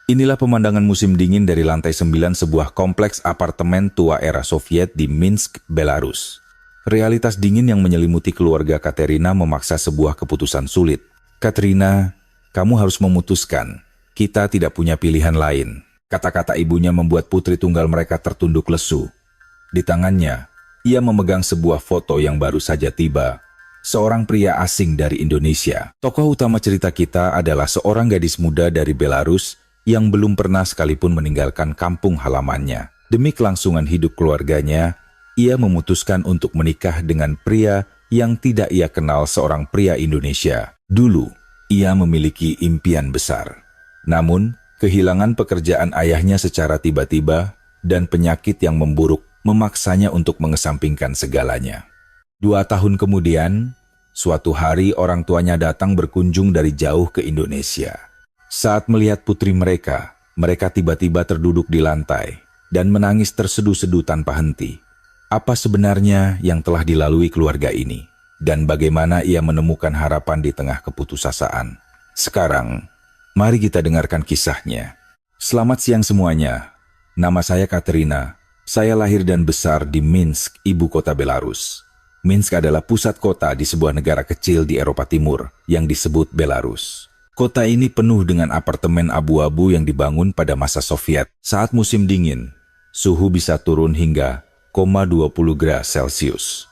Inilah pemandangan musim dingin dari lantai 9 sebuah kompleks apartemen tua era Soviet di Minsk, Belarus. Realitas dingin yang menyelimuti keluarga Katerina memaksa sebuah keputusan sulit. Katerina, kamu harus memutuskan. Kita tidak punya pilihan lain. Kata-kata ibunya membuat putri tunggal mereka tertunduk lesu. Di tangannya, ia memegang sebuah foto yang baru saja tiba. Seorang pria asing dari Indonesia. Tokoh utama cerita kita adalah seorang gadis muda dari Belarus yang belum pernah sekalipun meninggalkan kampung halamannya. Demi kelangsungan hidup keluarganya, ia memutuskan untuk menikah dengan pria yang tidak ia kenal, seorang pria Indonesia. Dulu, ia memiliki impian besar. Namun, kehilangan pekerjaan ayahnya secara tiba-tiba dan penyakit yang memburuk memaksanya untuk mengesampingkan segalanya. 2 tahun kemudian, suatu hari orang tuanya datang berkunjung dari jauh ke Indonesia. Saat melihat putri mereka tiba-tiba terduduk di lantai dan menangis terseduh-seduh tanpa henti. Apa sebenarnya yang telah dilalui keluarga ini? Dan bagaimana ia menemukan harapan di tengah keputusasaan? Sekarang, mari kita dengarkan kisahnya. Selamat siang semuanya. Nama saya Katerina. Saya lahir dan besar di Minsk, ibu kota Belarus. Minsk adalah pusat kota di sebuah negara kecil di Eropa Timur yang disebut Belarus. Kota ini penuh dengan apartemen abu-abu yang dibangun pada masa Soviet. Saat musim dingin, suhu bisa turun hingga 20 derajat Celcius.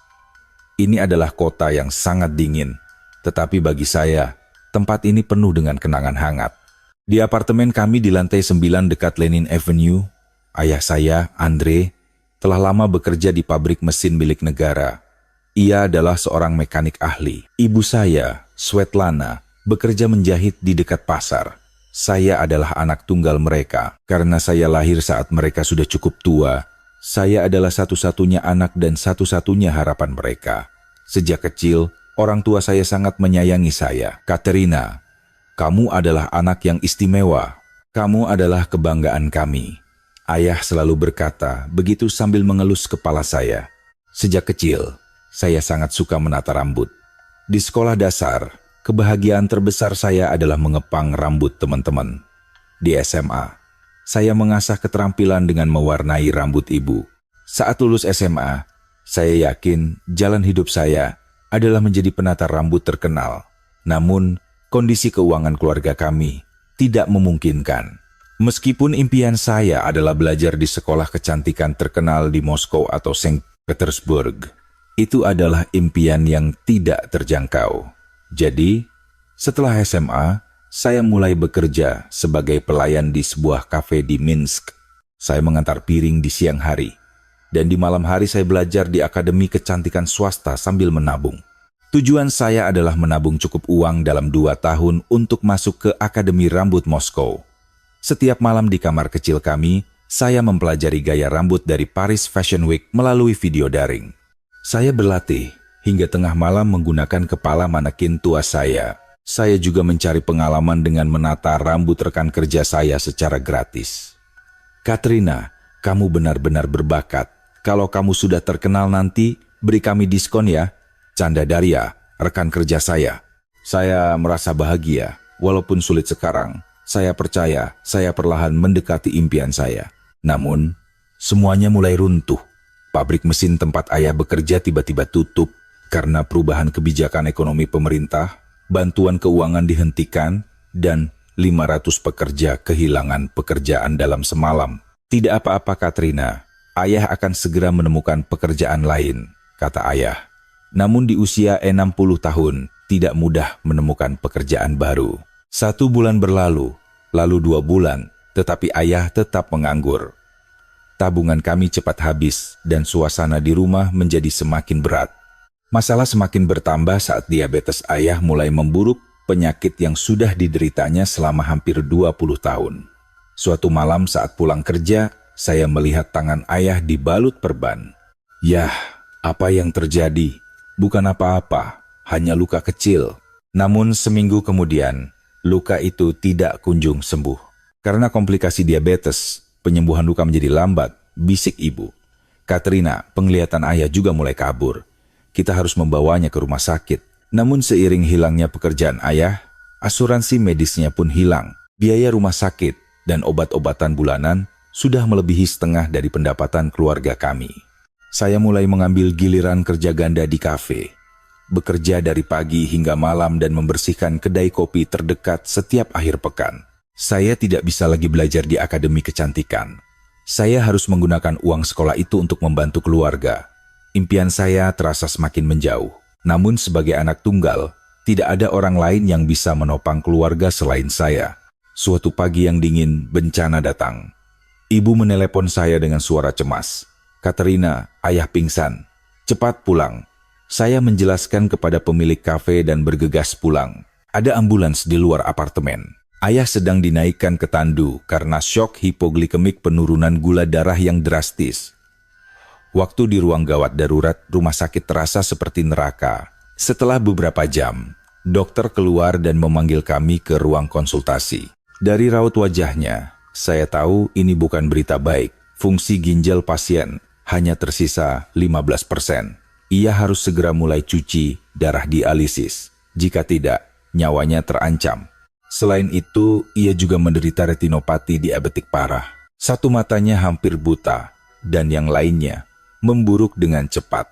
Ini adalah kota yang sangat dingin, tetapi bagi saya, tempat ini penuh dengan kenangan hangat. Di apartemen kami di lantai 9 dekat Lenin Avenue, ayah saya, Andre, telah lama bekerja di pabrik mesin milik negara. Ia adalah seorang mekanik ahli. Ibu saya, Svetlana, bekerja menjahit di dekat pasar. Saya adalah anak tunggal mereka. Karena saya lahir saat mereka sudah cukup tua, saya adalah satu-satunya anak dan satu-satunya harapan mereka. Sejak kecil, orang tua saya sangat menyayangi saya. Katerina, kamu adalah anak yang istimewa. Kamu adalah kebanggaan kami. Ayah selalu berkata, begitu sambil mengelus kepala saya. Sejak kecil, saya sangat suka menata rambut. Di sekolah dasar, kebahagiaan terbesar saya adalah mengepang rambut teman-teman. Di SMA, saya mengasah keterampilan dengan mewarnai rambut ibu. Saat lulus SMA, saya yakin jalan hidup saya adalah menjadi penata rambut terkenal. Namun, kondisi keuangan keluarga kami tidak memungkinkan. Meskipun impian saya adalah belajar di sekolah kecantikan terkenal di Moskow atau Saint Petersburg, itu adalah impian yang tidak terjangkau. Jadi, setelah SMA, saya mulai bekerja sebagai pelayan di sebuah kafe di Minsk. Saya mengantar piring di siang hari. Dan di malam hari saya belajar di Akademi Kecantikan Swasta sambil menabung. Tujuan saya adalah menabung cukup uang dalam 2 tahun untuk masuk ke Akademi Rambut Moskow. Setiap malam di kamar kecil kami, saya mempelajari gaya rambut dari Paris Fashion Week melalui video daring. Saya berlatih hingga tengah malam menggunakan kepala manekin tua saya. Saya juga mencari pengalaman dengan menata rambut rekan kerja saya secara gratis. Katerina, kamu benar-benar berbakat. Kalau kamu sudah terkenal nanti, beri kami diskon ya. Canda Daria, rekan kerja saya. Saya merasa bahagia, walaupun sulit sekarang. Saya percaya saya perlahan mendekati impian saya. Namun, semuanya mulai runtuh. Pabrik mesin tempat ayah bekerja tiba-tiba tutup karena perubahan kebijakan ekonomi pemerintah, bantuan keuangan dihentikan, dan 500 pekerja kehilangan pekerjaan dalam semalam. Tidak apa-apa Katerina, ayah akan segera menemukan pekerjaan lain, kata ayah. Namun di usia 60 tahun, tidak mudah menemukan pekerjaan baru. 1 bulan berlalu, lalu 2 bulan, tetapi ayah tetap menganggur. Tabungan kami cepat habis dan suasana di rumah menjadi semakin berat. Masalah semakin bertambah saat diabetes ayah mulai memburuk, penyakit yang sudah dideritanya selama hampir 20 tahun. Suatu malam saat pulang kerja, saya melihat tangan ayah dibalut perban. Yah, apa yang terjadi? Bukan apa-apa, hanya luka kecil. Namun seminggu kemudian, luka itu tidak kunjung sembuh. Karena komplikasi diabetes, penyembuhan luka menjadi lambat, bisik ibu. Katerina, penglihatan ayah juga mulai kabur. Kita harus membawanya ke rumah sakit. Namun seiring hilangnya pekerjaan ayah, asuransi medisnya pun hilang. Biaya rumah sakit dan obat-obatan bulanan sudah melebihi setengah dari pendapatan keluarga kami. Saya mulai mengambil giliran kerja ganda di kafe, bekerja dari pagi hingga malam dan membersihkan kedai kopi terdekat setiap akhir pekan. Saya tidak bisa lagi belajar di akademi kecantikan. Saya harus menggunakan uang sekolah itu untuk membantu keluarga. Impian saya terasa semakin menjauh. Namun sebagai anak tunggal, tidak ada orang lain yang bisa menopang keluarga selain saya. Suatu pagi yang dingin, bencana datang. Ibu menelepon saya dengan suara cemas. "Katerina, ayah pingsan. Cepat pulang." Saya menjelaskan kepada pemilik kafe dan bergegas pulang. Ada ambulans di luar apartemen. Ayah sedang dinaikkan ke tandu karena syok hipoglikemik penurunan gula darah yang drastis. Waktu di ruang gawat darurat rumah sakit terasa seperti neraka. Setelah beberapa jam, dokter keluar dan memanggil kami ke ruang konsultasi. Dari raut wajahnya, saya tahu ini bukan berita baik. Fungsi ginjal pasien hanya tersisa 15%. Ia harus segera mulai cuci darah dialisis. Jika tidak, nyawanya terancam. Selain itu, ia juga menderita retinopati diabetik parah. Satu matanya hampir buta, dan yang lainnya memburuk dengan cepat.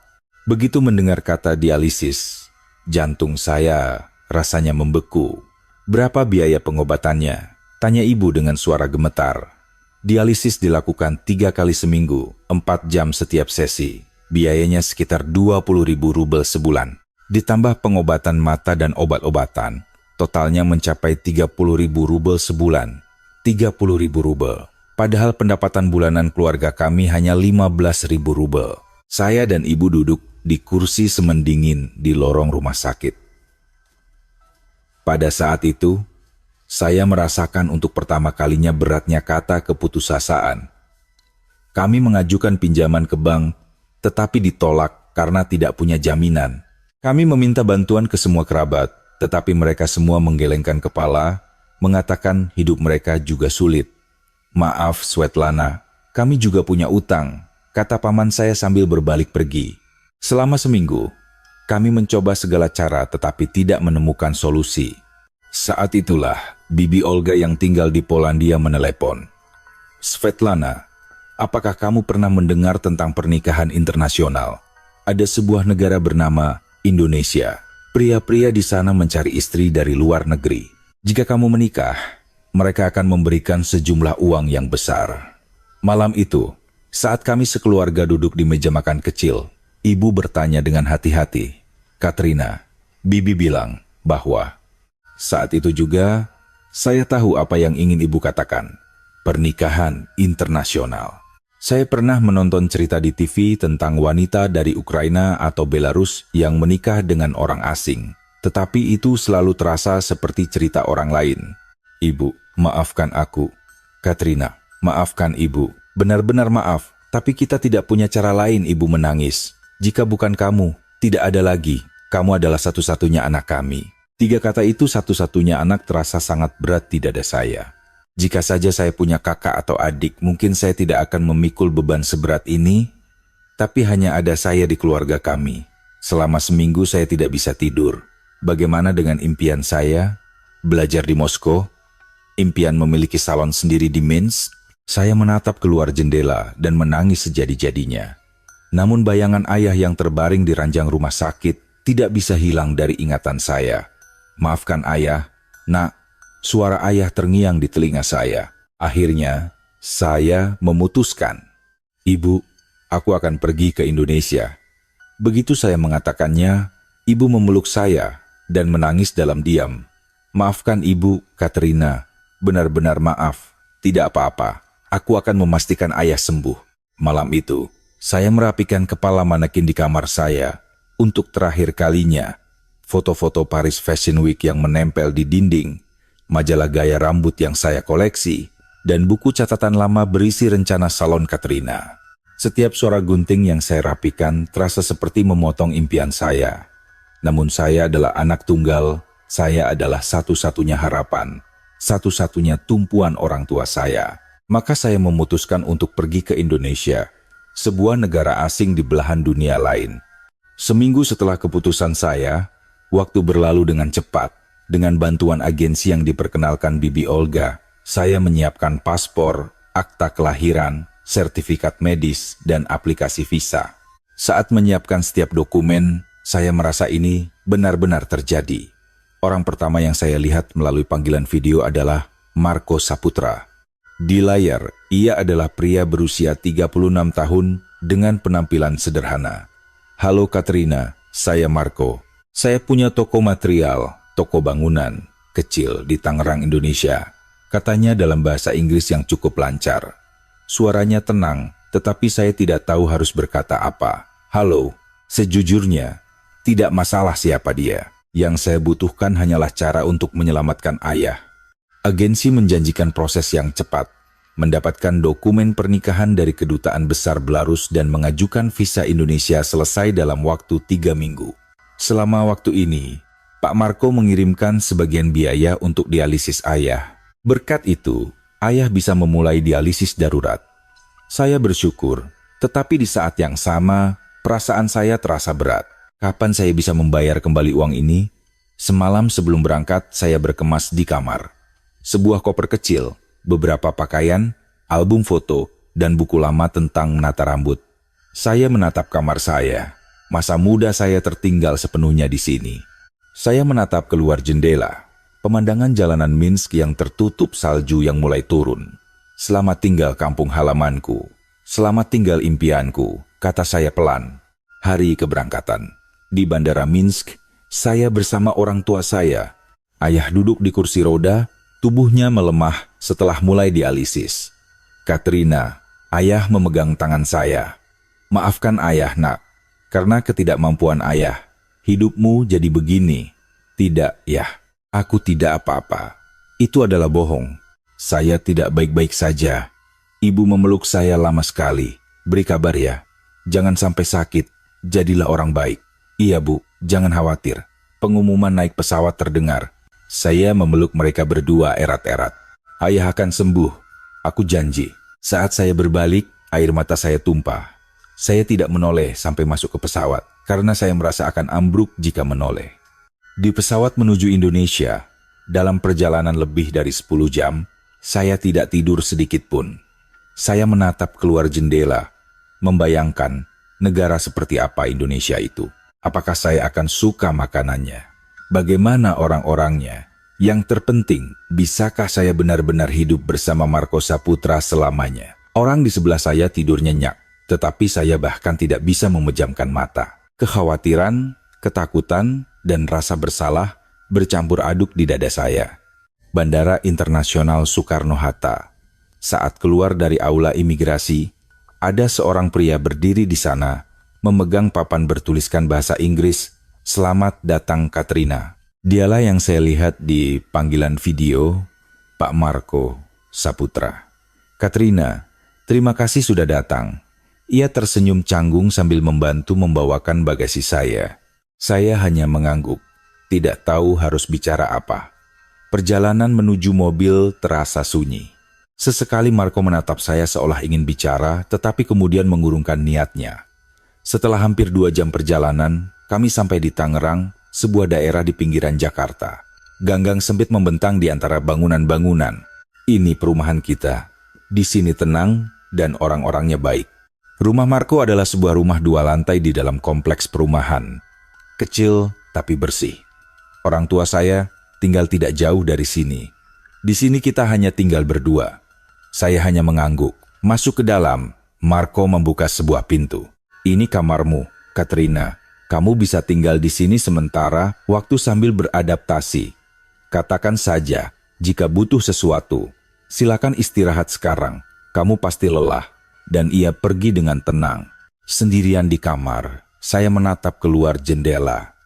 Begitu mendengar kata dialisis, jantung saya rasanya membeku. "Berapa biaya pengobatannya?" tanya ibu dengan suara gemetar. Dialisis dilakukan 3 kali seminggu, 4 jam setiap sesi. Biayanya sekitar 20.000 rubel sebulan. Ditambah pengobatan mata dan obat-obatan, totalnya mencapai 30.000 rubel sebulan. 30.000 rubel. Padahal pendapatan bulanan keluarga kami hanya 15.000 rubel. Saya dan ibu duduk di kursi semen dingin di lorong rumah sakit. Pada saat itu, saya merasakan untuk pertama kalinya beratnya kata keputusasaan. Kami mengajukan pinjaman ke bank, tetapi ditolak karena tidak punya jaminan. Kami meminta bantuan ke semua kerabat, tetapi mereka semua menggelengkan kepala, mengatakan hidup mereka juga sulit. "Maaf, Svetlana, kami juga punya utang," kata paman saya sambil berbalik pergi. Selama seminggu, kami mencoba segala cara tetapi tidak menemukan solusi. Saat itulah, Bibi Olga yang tinggal di Polandia menelepon. "Svetlana, apakah kamu pernah mendengar tentang pernikahan internasional? Ada sebuah negara bernama Indonesia. Pria-pria di sana mencari istri dari luar negeri. Jika kamu menikah, mereka akan memberikan sejumlah uang yang besar." Malam itu, saat kami sekeluarga duduk di meja makan kecil, ibu bertanya dengan hati-hati, "Katrina," Bibi bilang bahwa saat itu juga saya tahu apa yang ingin ibu katakan. Pernikahan internasional. Saya pernah menonton cerita di TV tentang wanita dari Ukraina atau Belarus yang menikah dengan orang asing. Tetapi itu selalu terasa seperti cerita orang lain. "Ibu, maafkan aku." "Katrina, maafkan ibu. Benar-benar maaf, tapi kita tidak punya cara lain." Ibu menangis. "Jika bukan kamu, tidak ada lagi. Kamu adalah satu-satunya anak kami." 3 kata itu satu-satunya anak terasa sangat berat di dada saya. Jika saja saya punya kakak atau adik, mungkin saya tidak akan memikul beban seberat ini, tapi hanya ada saya di keluarga kami. Selama seminggu saya tidak bisa tidur. Bagaimana dengan impian saya? Belajar di Moskow? Impian memiliki salon sendiri di Minsk? Saya menatap keluar jendela dan menangis sejadi-jadinya. Namun bayangan ayah yang terbaring di ranjang rumah sakit tidak bisa hilang dari ingatan saya. "Maafkan ayah, nak." Suara ayah terngiang di telinga saya. Akhirnya, saya memutuskan, "Ibu, aku akan pergi ke Indonesia." Begitu saya mengatakannya, ibu memeluk saya dan menangis dalam diam. "Maafkan ibu, Katrina. Benar-benar maaf. Tidak apa-apa. Aku akan memastikan ayah sembuh." Malam itu, saya merapikan kepala manekin di kamar saya. Untuk terakhir kalinya, foto-foto Paris Fashion Week yang menempel di dinding, majalah gaya rambut yang saya koleksi, dan buku catatan lama berisi rencana salon Katrina. Setiap suara gunting yang saya rapikan terasa seperti memotong impian saya. Namun saya adalah anak tunggal, saya adalah satu-satunya harapan, satu-satunya tumpuan orang tua saya. Maka saya memutuskan untuk pergi ke Indonesia, sebuah negara asing di belahan dunia lain. Seminggu setelah keputusan saya, waktu berlalu dengan cepat. Dengan bantuan agensi yang diperkenalkan Bibi Olga, Saya menyiapkan paspor, akta kelahiran, sertifikat medis, dan aplikasi visa. Saat menyiapkan setiap dokumen, saya merasa ini benar-benar terjadi. Orang pertama yang saya lihat melalui panggilan video adalah Marco Saputra. Di layar, ia adalah pria berusia 36 tahun dengan penampilan sederhana. Halo Katrina, saya Marco. Saya punya toko material, toko bangunan, kecil di Tangerang, Indonesia. Katanya dalam bahasa Inggris yang cukup lancar. Suaranya tenang, tetapi saya tidak tahu harus berkata apa. Halo, sejujurnya, tidak masalah siapa dia. Yang saya butuhkan hanyalah cara untuk menyelamatkan ayah. Agensi menjanjikan proses yang cepat, mendapatkan dokumen pernikahan dari Kedutaan Besar Belarus dan mengajukan visa Indonesia selesai dalam waktu 3 minggu. Selama waktu ini, Pak Marco mengirimkan sebagian biaya untuk dialisis ayah. Berkat itu, ayah bisa memulai dialisis darurat. Saya bersyukur, tetapi di saat yang sama, perasaan saya terasa berat. Kapan saya bisa membayar kembali uang ini? Semalam sebelum berangkat, saya berkemas di kamar. Sebuah koper kecil, beberapa pakaian, album foto, dan buku lama tentang menata rambut. Saya menatap kamar saya. Masa muda saya tertinggal sepenuhnya di sini. Saya menatap keluar jendela. Pemandangan jalanan Minsk yang tertutup salju yang mulai turun. Selamat tinggal kampung halamanku. Selamat tinggal impianku, kata saya pelan. Hari keberangkatan. Di Bandara Minsk, saya bersama orang tua saya. Ayah duduk di kursi roda, tubuhnya melemah setelah mulai dialisis. Katrina, ayah memegang tangan saya. Maafkan ayah, nak. Karena ketidakmampuan ayah, hidupmu jadi begini. Tidak, ya. Aku tidak apa-apa. Itu adalah bohong. Saya tidak baik-baik saja. Ibu memeluk saya lama sekali. Beri kabar ya. Jangan sampai sakit. Jadilah orang baik. Iya bu, jangan khawatir. Pengumuman naik pesawat terdengar. Saya memeluk mereka berdua erat-erat. Ayah akan sembuh. Aku janji. Saat saya berbalik, air mata saya tumpah. Saya tidak menoleh sampai masuk ke pesawat, karena saya merasa akan ambruk jika menoleh. Di pesawat menuju Indonesia, dalam perjalanan lebih dari 10 jam, saya tidak tidur sedikit pun. Saya menatap keluar jendela, membayangkan negara seperti apa Indonesia itu. Apakah saya akan suka makanannya? Bagaimana orang-orangnya? Yang terpenting, bisakah saya benar-benar hidup bersama Marco Saputra selamanya? Orang di sebelah saya tidur nyenyak, tetapi saya bahkan tidak bisa memejamkan mata. Kekhawatiran, ketakutan, dan rasa bersalah bercampur aduk di dada saya. Bandara Internasional Soekarno-Hatta. Saat keluar dari aula imigrasi, ada seorang pria berdiri di sana, memegang papan bertuliskan bahasa Inggris, "Selamat datang Katrina." Dialah yang saya lihat di panggilan video, Pak Marco Saputra. Katrina, terima kasih sudah datang. Ia tersenyum canggung sambil membantu membawakan bagasi saya. Saya hanya mengangguk, tidak tahu harus bicara apa. Perjalanan menuju mobil terasa sunyi. Sesekali Marco menatap saya seolah ingin bicara, tetapi kemudian mengurungkan niatnya. Setelah hampir 2 jam perjalanan, kami sampai di Tangerang, sebuah daerah di pinggiran Jakarta. Ganggang sempit membentang di antara bangunan-bangunan. Ini perumahan kita. Di sini tenang dan orang-orangnya baik. Rumah Marco adalah sebuah rumah 2 lantai di dalam kompleks perumahan. Kecil tapi bersih. Orang tua saya tinggal tidak jauh dari sini. Di sini kita hanya tinggal berdua. Saya hanya mengangguk. Masuk ke dalam, Marco membuka sebuah pintu. Ini kamarmu, Katrina. Kamu bisa tinggal di sini sementara waktu sambil beradaptasi. Katakan saja, jika butuh sesuatu, silakan istirahat sekarang. Kamu pasti lelah. Dan ia pergi dengan tenang. Sendirian di kamar, saya menatap keluar jendela.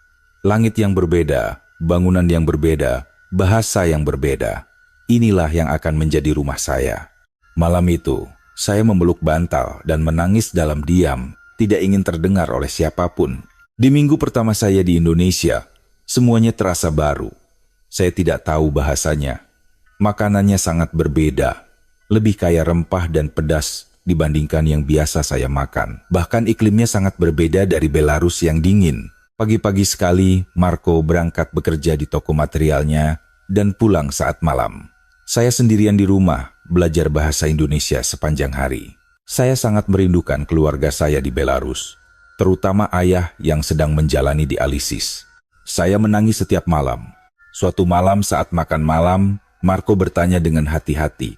Langit yang berbeda, bangunan yang berbeda, bahasa yang berbeda. Inilah yang akan menjadi rumah saya. Malam itu, saya memeluk bantal dan menangis dalam diam, tidak ingin terdengar oleh siapapun. Di minggu pertama saya di Indonesia, semuanya terasa baru. Saya tidak tahu bahasanya. Makanannya sangat berbeda, lebih kaya rempah dan pedas dibandingkan yang biasa saya makan. Bahkan iklimnya sangat berbeda dari Belarus yang dingin. Pagi-pagi sekali, Marco berangkat bekerja di toko materialnya dan pulang saat malam. Saya sendirian di rumah, belajar bahasa Indonesia sepanjang hari. Saya sangat merindukan keluarga saya di Belarus, terutama ayah yang sedang menjalani dialisis. Saya menangis setiap malam. Suatu malam saat makan malam, Marco bertanya dengan hati-hati,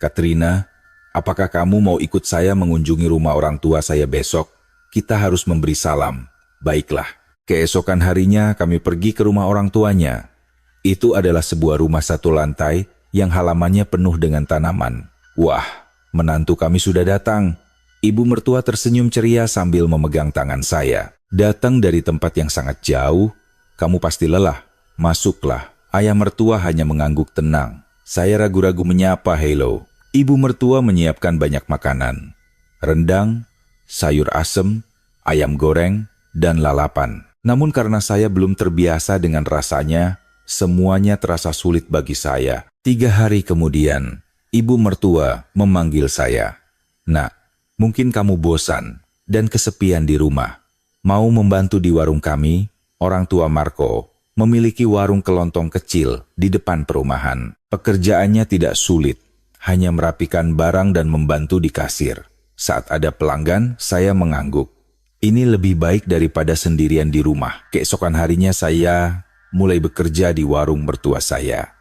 "Katrina, apakah kamu mau ikut saya mengunjungi rumah orang tua saya besok? Kita harus memberi salam." Baiklah. Keesokan harinya kami pergi ke rumah orang tuanya. Itu adalah sebuah rumah satu lantai yang halamannya penuh dengan tanaman. Wah, menantu kami sudah datang. Ibu mertua tersenyum ceria sambil memegang tangan saya. "Datang dari tempat yang sangat jauh, kamu pasti lelah. Masuklah." Ayah mertua hanya mengangguk tenang. Saya ragu-ragu menyapa hello. Ibu mertua menyiapkan banyak makanan. Rendang, sayur asem, ayam goreng, dan lalapan. Namun karena saya belum terbiasa dengan rasanya, semuanya terasa sulit bagi saya. 3 hari kemudian, ibu mertua memanggil saya. "Nak, mungkin kamu bosan dan kesepian di rumah. Mau membantu di warung kami?" Orang tua Marco memiliki warung kelontong kecil di depan perumahan. Pekerjaannya tidak sulit, hanya merapikan barang dan membantu di kasir. Saat ada pelanggan, saya mengangguk. Ini lebih baik daripada sendirian di rumah. Keesokan harinya saya mulai bekerja di warung mertua saya.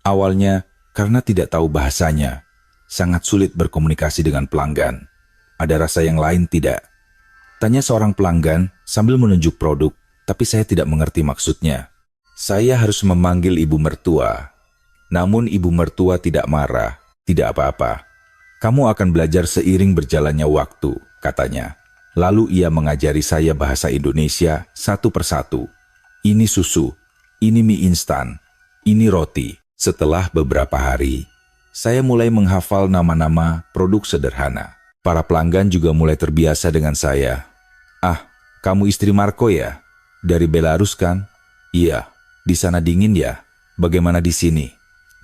Awalnya, karena tidak tahu bahasanya, sangat sulit berkomunikasi dengan pelanggan. Ada rasa yang lain tidak? Tanya seorang pelanggan sambil menunjuk produk, tapi saya tidak mengerti maksudnya. Saya harus memanggil ibu mertua. Namun ibu mertua tidak marah, "Tidak apa-apa. Kamu akan belajar seiring berjalannya waktu," katanya. Lalu ia mengajari saya bahasa Indonesia satu persatu. Ini susu, ini mie instan, ini roti. Setelah beberapa hari, saya mulai menghafal nama-nama produk sederhana. Para pelanggan juga mulai terbiasa dengan saya. "Ah, kamu istri Marco ya? Dari Belarus kan?" "Iya." "Di sana dingin ya? Bagaimana di sini?"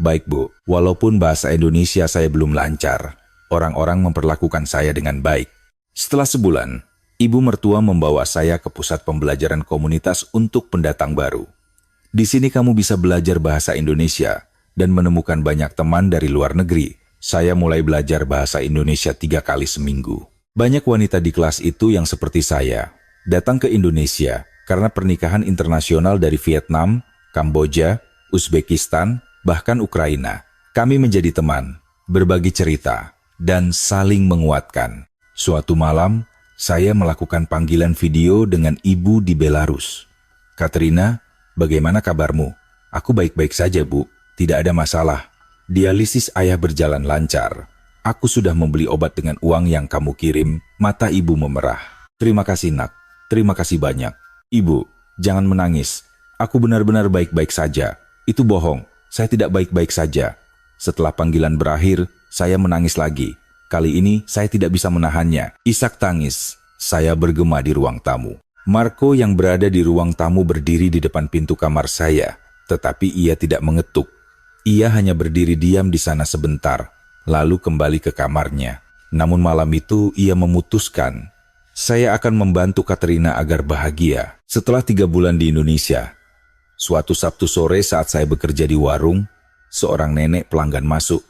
"Baik, Bu. Walaupun bahasa Indonesia saya belum lancar, orang-orang memperlakukan saya dengan baik." Setelah sebulan, ibu mertua membawa saya ke pusat pembelajaran komunitas untuk pendatang baru. "Di sini kamu bisa belajar bahasa Indonesia dan menemukan banyak teman dari luar negeri." Saya mulai belajar bahasa Indonesia 3 kali seminggu. Banyak wanita di kelas itu yang seperti saya, datang ke Indonesia karena pernikahan internasional dari Vietnam, Kamboja, Uzbekistan, bahkan Ukraina. Kami menjadi teman, berbagi cerita, dan saling menguatkan. Suatu malam, saya melakukan panggilan video dengan ibu di Belarus. "Katrina, bagaimana kabarmu?" "Aku baik-baik saja, Bu. Tidak ada masalah. Dialisis ayah berjalan lancar. Aku sudah membeli obat dengan uang yang kamu kirim." Mata ibu memerah. "Terima kasih, Nak. Terima kasih banyak." "Ibu, jangan menangis. Aku benar-benar baik-baik saja." "Itu bohong. Saya tidak baik-baik saja." Setelah panggilan berakhir, saya menangis lagi. Kali ini saya tidak bisa menahannya. Isak tangis. Saya bergema di ruang tamu. Marco yang berada di ruang tamu berdiri di depan pintu kamar saya, tetapi ia tidak mengetuk. Ia hanya berdiri diam di sana sebentar, lalu kembali ke kamarnya. Namun malam itu ia memutuskan, saya akan membantu Katrina agar bahagia. Setelah 3 bulan di Indonesia, suatu Sabtu sore saat saya bekerja di warung, seorang nenek pelanggan masuk.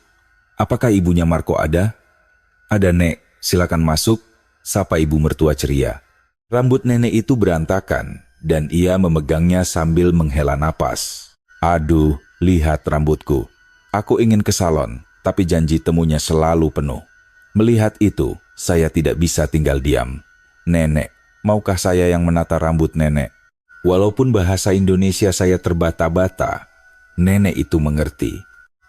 "Apakah ibunya Marco ada?" "Ada, Nek. Silakan masuk," sapa ibu mertua ceria. Rambut nenek itu berantakan, dan ia memegangnya sambil menghela napas. "Aduh, lihat rambutku. Aku ingin ke salon, tapi janji temunya selalu penuh." Melihat itu, saya tidak bisa tinggal diam. "Nenek, maukah saya yang menata rambut nenek?" Walaupun bahasa Indonesia saya terbata-bata, nenek itu mengerti.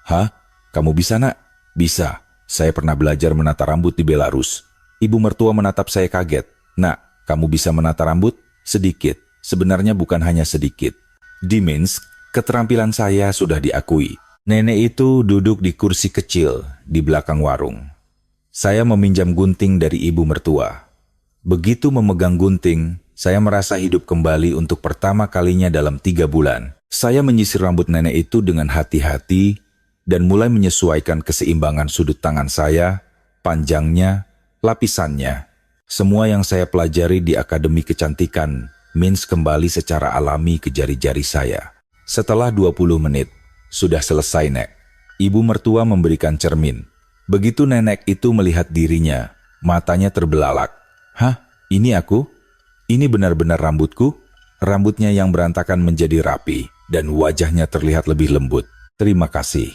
"Hah? Kamu bisa, Nak?" "Bisa. Saya pernah belajar menata rambut di Belarus." Ibu mertua menatap saya kaget. "Nak, kamu bisa menata rambut?" "Sedikit. Sebenarnya bukan hanya sedikit." Di Minsk, keterampilan saya sudah diakui. Nenek itu duduk di kursi kecil di belakang warung. Saya meminjam gunting dari ibu mertua. Begitu memegang gunting, saya merasa hidup kembali untuk pertama kalinya dalam 3 bulan. Saya menyisir rambut nenek itu dengan hati-hati dan mulai menyesuaikan keseimbangan sudut tangan saya, panjangnya, lapisannya. Semua yang saya pelajari di Akademi Kecantikan Minsk kembali secara alami ke jari-jari saya. Setelah 20 menit, "Sudah selesai, Nek." Ibu mertua memberikan cermin. Begitu nenek itu melihat dirinya, matanya terbelalak. Hah? Ini aku? Ini benar-benar rambutku? Rambutnya yang berantakan menjadi rapi dan wajahnya terlihat lebih lembut. Terima kasih.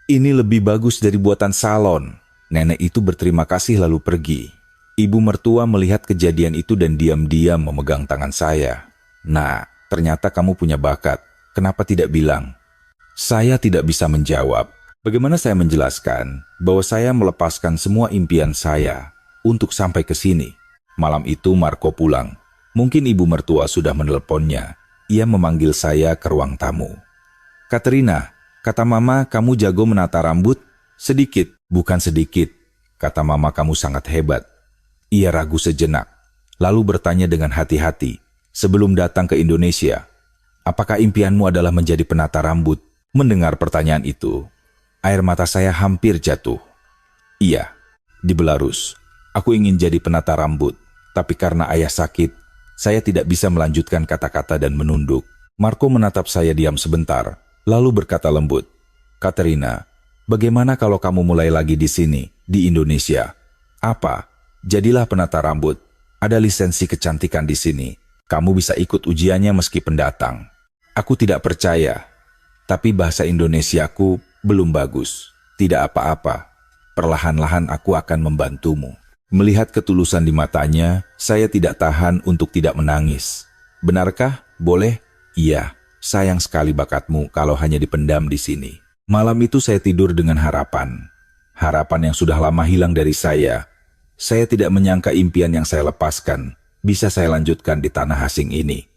Ini lebih bagus dari buatan salon. Nenek itu berterima kasih lalu pergi. Ibu mertua melihat kejadian itu dan diam-diam memegang tangan saya. Nah, ternyata kamu punya bakat. Kenapa tidak bilang? Saya tidak bisa menjawab. Bagaimana saya menjelaskan bahwa saya melepaskan semua impian saya untuk sampai ke sini? Malam itu Marco pulang. Mungkin ibu mertua sudah menelponnya. Ia memanggil saya ke ruang tamu. Katerina, kata mama kamu jago menata rambut? Sedikit, bukan sedikit. Kata mama kamu sangat hebat. Ia ragu sejenak, lalu bertanya dengan hati-hati. Sebelum datang ke Indonesia, apakah impianmu adalah menjadi penata rambut? Mendengar pertanyaan itu, air mata saya hampir jatuh. Iya, di Belarus, aku ingin jadi penata rambut. Tapi karena ayah sakit, saya tidak bisa melanjutkan kata-kata dan menunduk. Marco menatap saya diam sebentar, lalu berkata lembut, Katerina, bagaimana kalau kamu mulai lagi di sini, di Indonesia? Apa? Jadilah penata rambut. Ada lisensi kecantikan di sini. Kamu bisa ikut ujiannya meski pendatang. Aku tidak percaya, tapi bahasa Indonesiaku belum bagus. Tidak apa-apa. Perlahan-lahan aku akan membantumu. Melihat ketulusan di matanya, saya tidak tahan untuk tidak menangis. Benarkah? Boleh? Iya, sayang sekali bakatmu kalau hanya dipendam di sini. Malam itu saya tidur dengan harapan. Harapan yang sudah lama hilang dari saya. Saya tidak menyangka impian yang saya lepaskan bisa saya lanjutkan di tanah asing ini.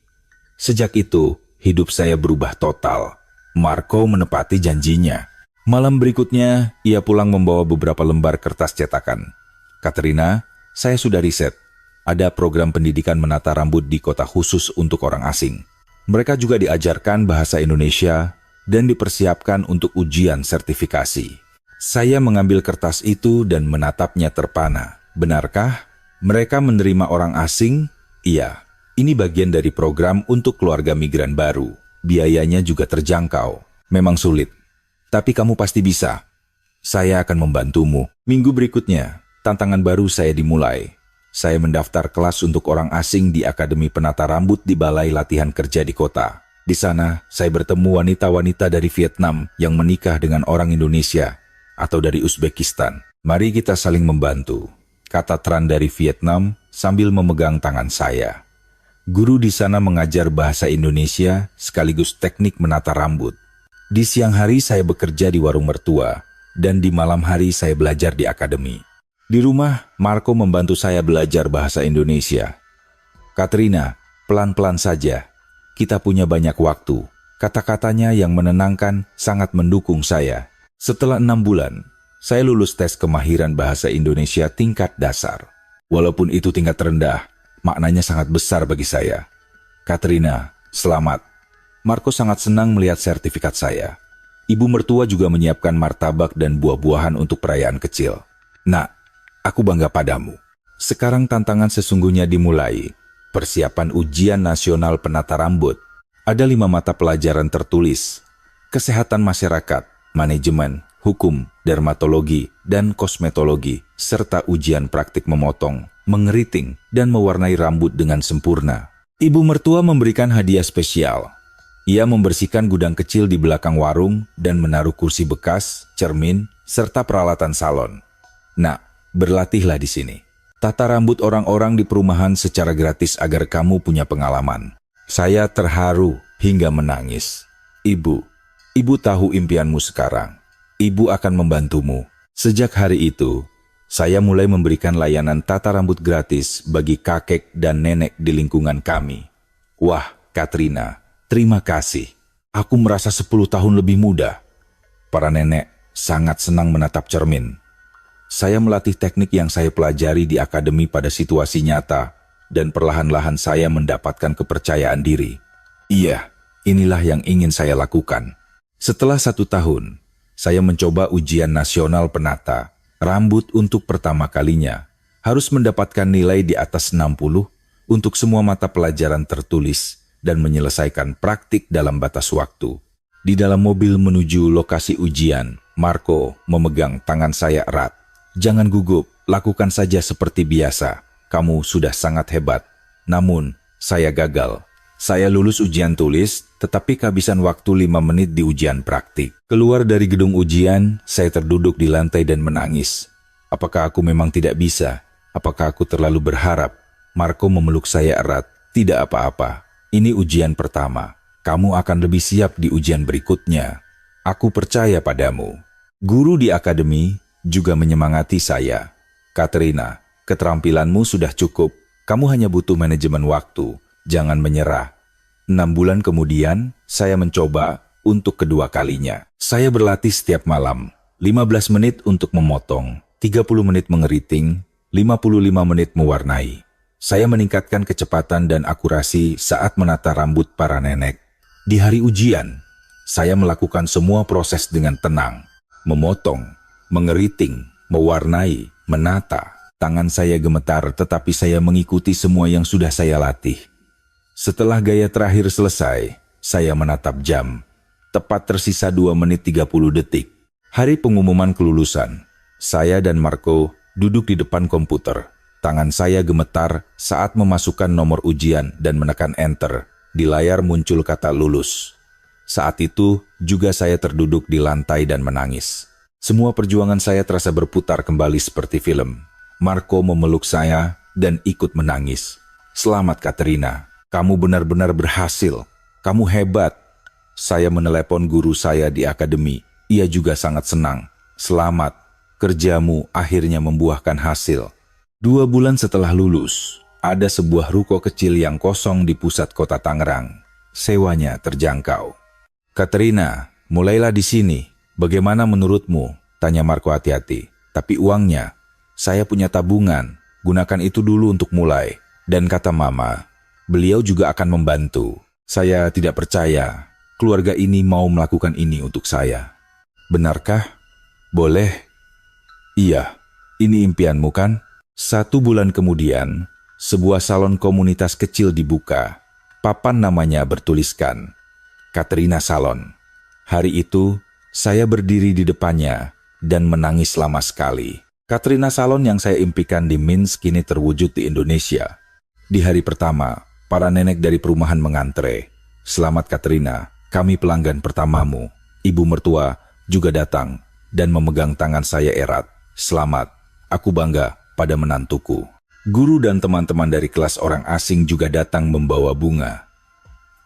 Sejak itu, hidup saya berubah total. Marco menepati janjinya. Malam berikutnya, ia pulang membawa beberapa lembar kertas cetakan. Katerina, saya sudah riset. Ada program pendidikan menata rambut di kota khusus untuk orang asing. Mereka juga diajarkan bahasa Indonesia dan dipersiapkan untuk ujian sertifikasi. Saya mengambil kertas itu dan menatapnya terpana. Benarkah? Mereka menerima orang asing? Iya, ini bagian dari program untuk keluarga migran baru. Biayanya juga terjangkau. Memang sulit. Tapi kamu pasti bisa. Saya akan membantumu. Minggu berikutnya, tantangan baru saya dimulai. Saya mendaftar kelas untuk orang asing di Akademi Penata Rambut di Balai Latihan Kerja di kota. Di sana, saya bertemu wanita-wanita dari Vietnam yang menikah dengan orang Indonesia atau dari Uzbekistan. Mari kita saling membantu, kata Tran dari Vietnam sambil memegang tangan saya. Guru di sana mengajar bahasa Indonesia sekaligus teknik menata rambut. Di siang hari saya bekerja di warung mertua dan di malam hari saya belajar di akademi. Di rumah, Marco membantu saya belajar bahasa Indonesia. Katerina, pelan-pelan saja. Kita punya banyak waktu. Kata-katanya yang menenangkan sangat mendukung saya. Setelah 6 bulan, saya lulus tes kemahiran bahasa Indonesia tingkat dasar. Walaupun itu tingkat rendah, maknanya sangat besar bagi saya. Katerina, selamat. Marco sangat senang melihat sertifikat saya. Ibu mertua juga menyiapkan martabak dan buah-buahan untuk perayaan kecil. Nak, aku bangga padamu. Sekarang tantangan sesungguhnya dimulai. Persiapan ujian nasional penata rambut. Ada 5 mata pelajaran tertulis. Kesehatan masyarakat, manajemen, hukum, dermatologi, dan kosmetologi, serta ujian praktik memotong, mengeriting, dan mewarnai rambut dengan sempurna. Ibu mertua memberikan hadiah spesial. Ia membersihkan gudang kecil di belakang warung dan menaruh kursi bekas, cermin, serta peralatan salon. Nah, berlatihlah di sini. Tata rambut orang-orang di perumahan secara gratis agar kamu punya pengalaman. Saya terharu hingga menangis. Ibu tahu impianmu sekarang. Ibu akan membantumu. Sejak hari itu, saya mulai memberikan layanan tata rambut gratis bagi kakek dan nenek di lingkungan kami. Wah, Katrina, terima kasih. Aku merasa 10 tahun lebih muda. Para nenek sangat senang menatap cermin. Saya melatih teknik yang saya pelajari di akademi pada situasi nyata, dan perlahan-lahan saya mendapatkan kepercayaan diri. Iya, inilah yang ingin saya lakukan. Setelah 1 tahun, saya mencoba ujian nasional penata rambut untuk pertama kalinya. Harus mendapatkan nilai di atas 60 untuk semua mata pelajaran tertulis dan menyelesaikan praktik dalam batas waktu. Di dalam mobil menuju lokasi ujian, Marco memegang tangan saya erat. Jangan gugup, lakukan saja seperti biasa. Kamu sudah sangat hebat. Namun, saya gagal. Saya lulus ujian tulis, tetapi kehabisan waktu 5 menit di ujian praktik. Keluar dari gedung ujian, saya terduduk di lantai dan menangis. Apakah aku memang tidak bisa? Apakah aku terlalu berharap? Marco memeluk saya erat. Tidak apa-apa. Ini ujian pertama. Kamu akan lebih siap di ujian berikutnya. Aku percaya padamu. Guru di akademi juga menyemangati saya. Katerina, keterampilanmu sudah cukup. Kamu hanya butuh manajemen waktu. Jangan menyerah. 6 bulan kemudian, saya mencoba untuk kedua kalinya. Saya berlatih setiap malam. 15 menit untuk memotong, 30 menit mengeriting, 55 menit mewarnai. Saya meningkatkan kecepatan dan akurasi saat menata rambut para nenek. Di hari ujian, saya melakukan semua proses dengan tenang. Memotong, mengeriting, mewarnai, menata. Tangan saya gemetar tetapi saya mengikuti semua yang sudah saya latih. Setelah gaya terakhir selesai, saya menatap jam. Tepat tersisa 2 menit 30 detik. Hari pengumuman kelulusan. Saya dan Marco duduk di depan komputer. Tangan saya gemetar saat memasukkan nomor ujian dan menekan enter. Di layar muncul kata lulus. Saat itu juga saya terduduk di lantai dan menangis. Semua perjuangan saya terasa berputar kembali seperti film. Marco memeluk saya dan ikut menangis. Selamat Katerina, kamu benar-benar berhasil. Kamu hebat. Saya menelepon guru saya di akademi. Ia juga sangat senang. Selamat, kerjamu akhirnya membuahkan hasil. 2 bulan setelah lulus, ada sebuah ruko kecil yang kosong di pusat kota Tangerang. Sewanya terjangkau. Katerina, mulailah di sini. Bagaimana menurutmu? Tanya Marco hati-hati. Tapi uangnya, saya punya tabungan. Gunakan itu dulu untuk mulai. Dan kata Mama, beliau juga akan membantu. Saya tidak percaya. Keluarga ini mau melakukan ini untuk saya. Benarkah? Boleh? Iya, ini impianmu kan? 1 bulan kemudian, sebuah salon komunitas kecil dibuka. Papan namanya bertuliskan, Katerina Salon. Hari itu, saya berdiri di depannya dan menangis lama sekali. Katerina Salon yang saya impikan di Minsk kini terwujud di Indonesia. Di hari pertama, para nenek dari perumahan mengantre. Selamat Katerina, kami pelanggan pertamamu. Ibu mertua juga datang dan memegang tangan saya erat. Selamat, aku bangga pada menantuku. Guru dan teman-teman dari kelas orang asing juga datang membawa bunga.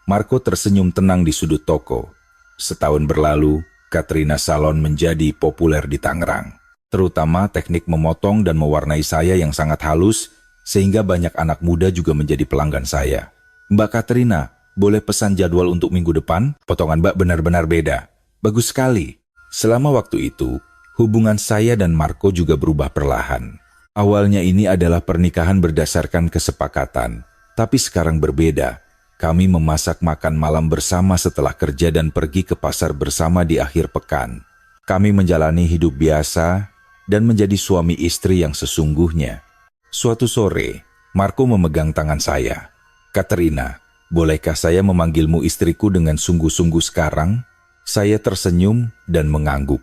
Marco tersenyum tenang di sudut toko. Setahun berlalu, Katerina Salon menjadi populer di Tangerang. Terutama teknik memotong dan mewarnai saya yang sangat halus, sehingga banyak anak muda juga menjadi pelanggan saya. Mbak Katerina, boleh pesan jadwal untuk minggu depan? Potongan Mbak benar-benar beda. Bagus sekali. Selama waktu itu, hubungan saya dan Marco juga berubah perlahan. Awalnya ini adalah pernikahan berdasarkan kesepakatan, tapi sekarang berbeda. Kami memasak makan malam bersama setelah kerja dan pergi ke pasar bersama di akhir pekan. Kami menjalani hidup biasa dan menjadi suami istri yang sesungguhnya. Suatu sore, Marco memegang tangan saya. Katerina, bolehkah saya memanggilmu istriku dengan sungguh-sungguh sekarang? Saya tersenyum dan mengangguk.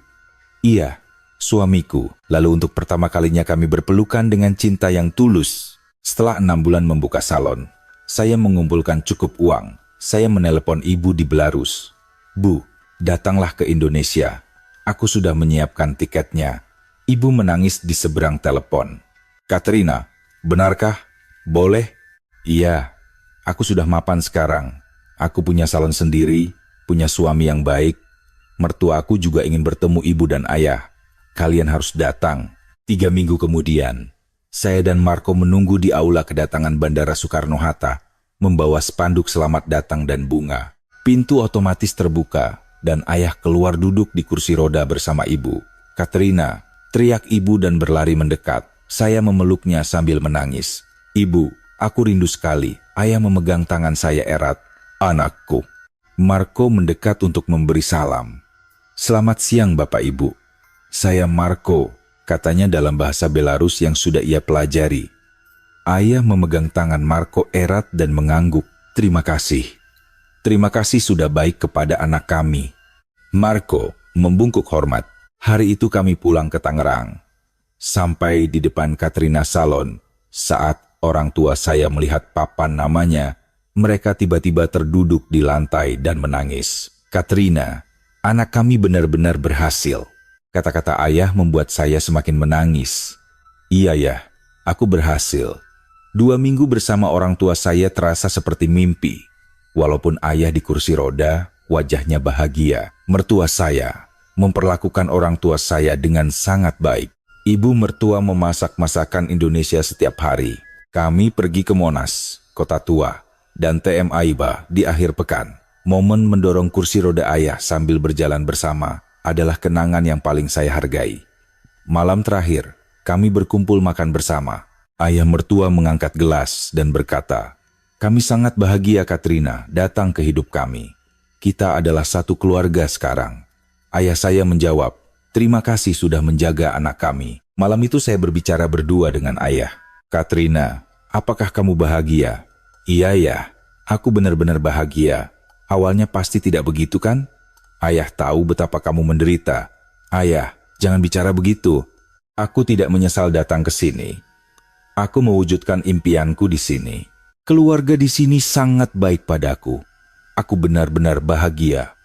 Iya, suamiku. Lalu untuk pertama kalinya kami berpelukan dengan cinta yang tulus. Setelah 6 bulan membuka salon, saya mengumpulkan cukup uang. Saya menelepon ibu di Belarus. Bu, datanglah ke Indonesia. Aku sudah menyiapkan tiketnya. Ibu menangis di seberang telepon. Katerina, benarkah? Boleh? Iya, aku sudah mapan sekarang. Aku punya salon sendiri, punya suami yang baik. Mertuaku juga ingin bertemu ibu dan ayah. Kalian harus datang. 3 minggu kemudian, saya dan Marco menunggu di aula kedatangan Bandara Soekarno-Hatta, membawa spanduk selamat datang dan bunga. Pintu otomatis terbuka, dan ayah keluar duduk di kursi roda bersama ibu. Katerina, teriak ibu dan berlari mendekat. Saya memeluknya sambil menangis. Ibu, aku rindu sekali. Ayah memegang tangan saya erat. Anakku. Marco mendekat untuk memberi salam. Selamat siang Bapak Ibu. Saya Marco, katanya dalam bahasa Belarus yang sudah ia pelajari. Ayah memegang tangan Marco erat dan mengangguk. Terima kasih. Terima kasih sudah baik kepada anak kami. Marco membungkuk hormat. Hari itu kami pulang ke Tangerang. Sampai di depan Katrina Salon, saat orang tua saya melihat papan namanya, mereka tiba-tiba terduduk di lantai dan menangis. Katrina, anak kami benar-benar berhasil. Kata-kata ayah membuat saya semakin menangis. Iya ya, aku berhasil. 2 minggu bersama orang tua saya terasa seperti mimpi. Walaupun ayah di kursi roda, wajahnya bahagia. Mertua saya memperlakukan orang tua saya dengan sangat baik. Ibu mertua memasak masakan Indonesia setiap hari. Kami pergi ke Monas, Kota Tua, dan TM Aiba di akhir pekan. Momen mendorong kursi roda ayah sambil berjalan bersama adalah kenangan yang paling saya hargai. Malam terakhir, kami berkumpul makan bersama. Ayah mertua mengangkat gelas dan berkata, "Kami sangat bahagia Katrina datang ke hidup kami. Kita adalah satu keluarga sekarang." Ayah saya menjawab, "Terima kasih sudah menjaga anak kami." Malam itu saya berbicara berdua dengan ayah. "Katrina, apakah kamu bahagia?" "Iya ya, aku benar-benar bahagia. Awalnya pasti tidak begitu kan? Ayah tahu betapa kamu menderita." "Ayah, jangan bicara begitu. Aku tidak menyesal datang ke sini. Aku mewujudkan impianku di sini. Keluarga di sini sangat baik padaku. Aku benar-benar bahagia."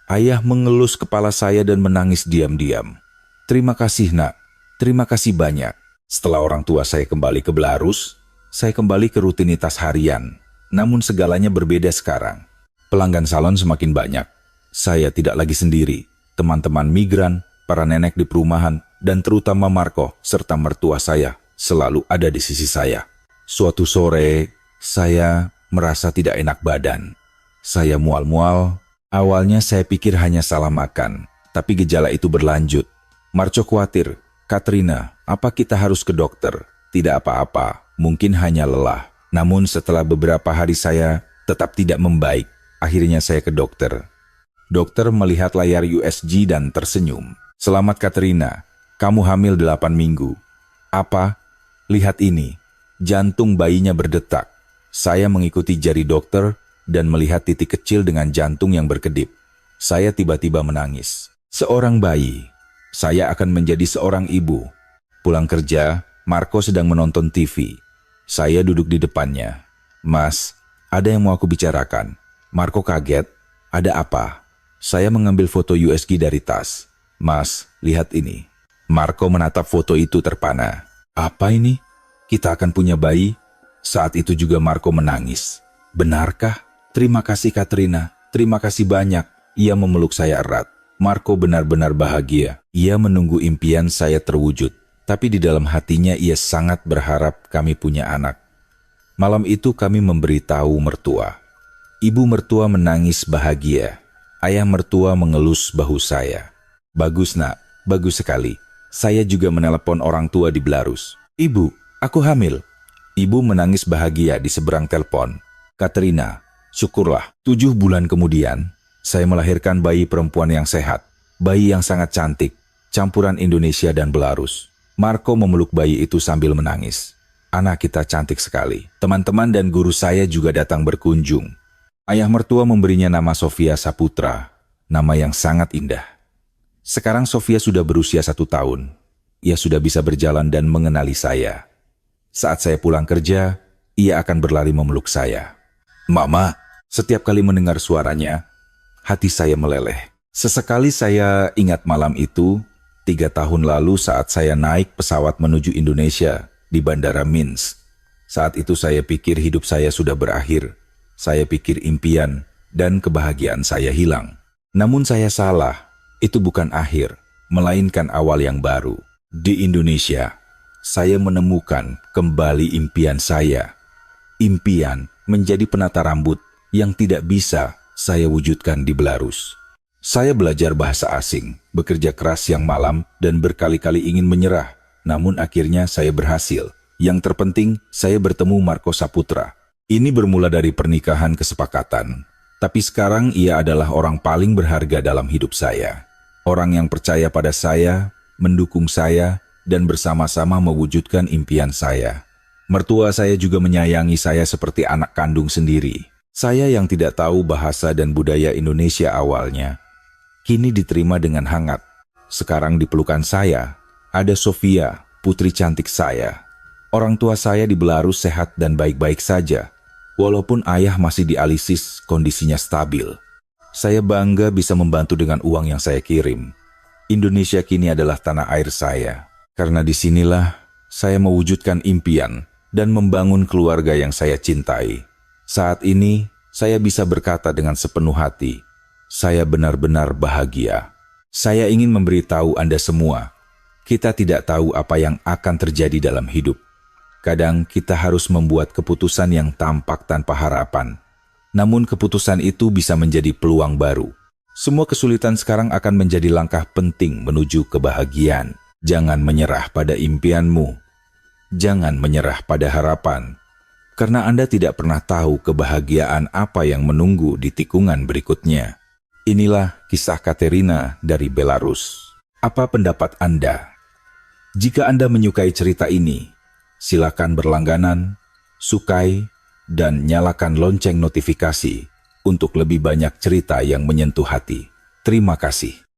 Ayah mengelus kepala saya dan menangis diam-diam. "Terima kasih nak, terima kasih banyak." Setelah orang tua saya kembali ke Belarus, saya kembali ke rutinitas harian. Namun segalanya berbeda sekarang. Pelanggan salon semakin banyak. Saya tidak lagi sendiri. Teman-teman migran, para nenek di perumahan, dan terutama Marco serta mertua saya selalu ada di sisi saya. Suatu sore, saya merasa tidak enak badan. Saya mual-mual. Awalnya saya pikir hanya salah makan, tapi gejala itu berlanjut. Marco khawatir, "Katrina, apa kita harus ke dokter?" "Tidak apa-apa, mungkin hanya lelah." Namun setelah beberapa hari saya tetap tidak membaik. Akhirnya saya ke dokter. Dokter melihat layar USG dan tersenyum. "Selamat Katrina, kamu hamil 8 minggu. Apa? Lihat ini, jantung bayinya berdetak." Saya mengikuti jari dokter dan melihat titik kecil dengan jantung yang berkedip. Saya tiba-tiba menangis. Seorang bayi, saya akan menjadi seorang ibu. Pulang kerja, Marco sedang menonton TV. Saya duduk di depannya. "Mas, ada yang mau aku bicarakan." Marco kaget. "Ada apa?" Saya mengambil foto USG dari tas. "Mas, lihat ini." Marco menatap foto itu terpana. "Apa ini? Kita akan punya bayi?" Saat itu juga Marco menangis. "Benarkah?" "Terima kasih Katrina, terima kasih banyak." Ia memeluk saya erat. Marco benar-benar bahagia. Ia menunggu impian saya terwujud. Tapi di dalam hatinya ia sangat berharap kami punya anak. Malam itu kami memberitahu mertua. Ibu mertua menangis bahagia. Ayah mertua mengelus bahu saya. "Bagus nak, bagus sekali. Saya juga menelepon orang tua di Belarus. Ibu, aku hamil." Ibu menangis bahagia di seberang telepon. "Katrina, syukurlah." 7 bulan kemudian, saya melahirkan bayi perempuan yang sehat. Bayi yang sangat cantik, campuran Indonesia dan Belarus. Marco memeluk bayi itu sambil menangis. "Anak kita cantik sekali." Teman-teman dan guru saya juga datang berkunjung. Ayah mertua memberinya nama Sofia Saputra, nama yang sangat indah. Sekarang Sofia sudah berusia 1 tahun. Ia sudah bisa berjalan dan mengenali saya. Saat saya pulang kerja, ia akan berlari memeluk saya. "Mama." Setiap kali mendengar suaranya, hati saya meleleh. Sesekali saya ingat malam itu, 3 tahun lalu saat saya naik pesawat menuju Indonesia di Bandara Minsk. Saat itu saya pikir hidup saya sudah berakhir. Saya pikir impian dan kebahagiaan saya hilang. Namun saya salah, itu bukan akhir, melainkan awal yang baru. Di Indonesia, saya menemukan kembali impian saya. Impian menjadi penata rambut yang tidak bisa saya wujudkan di Belarus. Saya belajar bahasa asing, bekerja keras siang malam, dan berkali-kali ingin menyerah. Namun akhirnya saya berhasil. Yang terpenting, saya bertemu Marco Saputra. Ini bermula dari pernikahan kesepakatan. Tapi sekarang ia adalah orang paling berharga dalam hidup saya. Orang yang percaya pada saya, mendukung saya, dan bersama-sama mewujudkan impian saya. Mertua saya juga menyayangi saya seperti anak kandung sendiri. Saya yang tidak tahu bahasa dan budaya Indonesia awalnya, kini diterima dengan hangat. Sekarang di pelukan saya, ada Sofia, putri cantik saya. Orang tua saya di Belarus sehat dan baik-baik saja. Walaupun ayah masih dialisis, kondisinya stabil. Saya bangga bisa membantu dengan uang yang saya kirim. Indonesia kini adalah tanah air saya. Karena disinilah saya mewujudkan impian dan membangun keluarga yang saya cintai. Saat ini, saya bisa berkata dengan sepenuh hati, saya benar-benar bahagia. Saya ingin memberitahu Anda semua, kita tidak tahu apa yang akan terjadi dalam hidup. Kadang kita harus membuat keputusan yang tampak tanpa harapan. Namun keputusan itu bisa menjadi peluang baru. Semua kesulitan sekarang akan menjadi langkah penting menuju kebahagiaan. Jangan menyerah pada impianmu. Jangan menyerah pada harapan. Karena Anda tidak pernah tahu kebahagiaan apa yang menunggu di tikungan berikutnya. Inilah kisah Katerina dari Belarus. Apa pendapat Anda? Jika Anda menyukai cerita ini, silakan berlangganan, sukai, dan nyalakan lonceng notifikasi untuk lebih banyak cerita yang menyentuh hati. Terima kasih.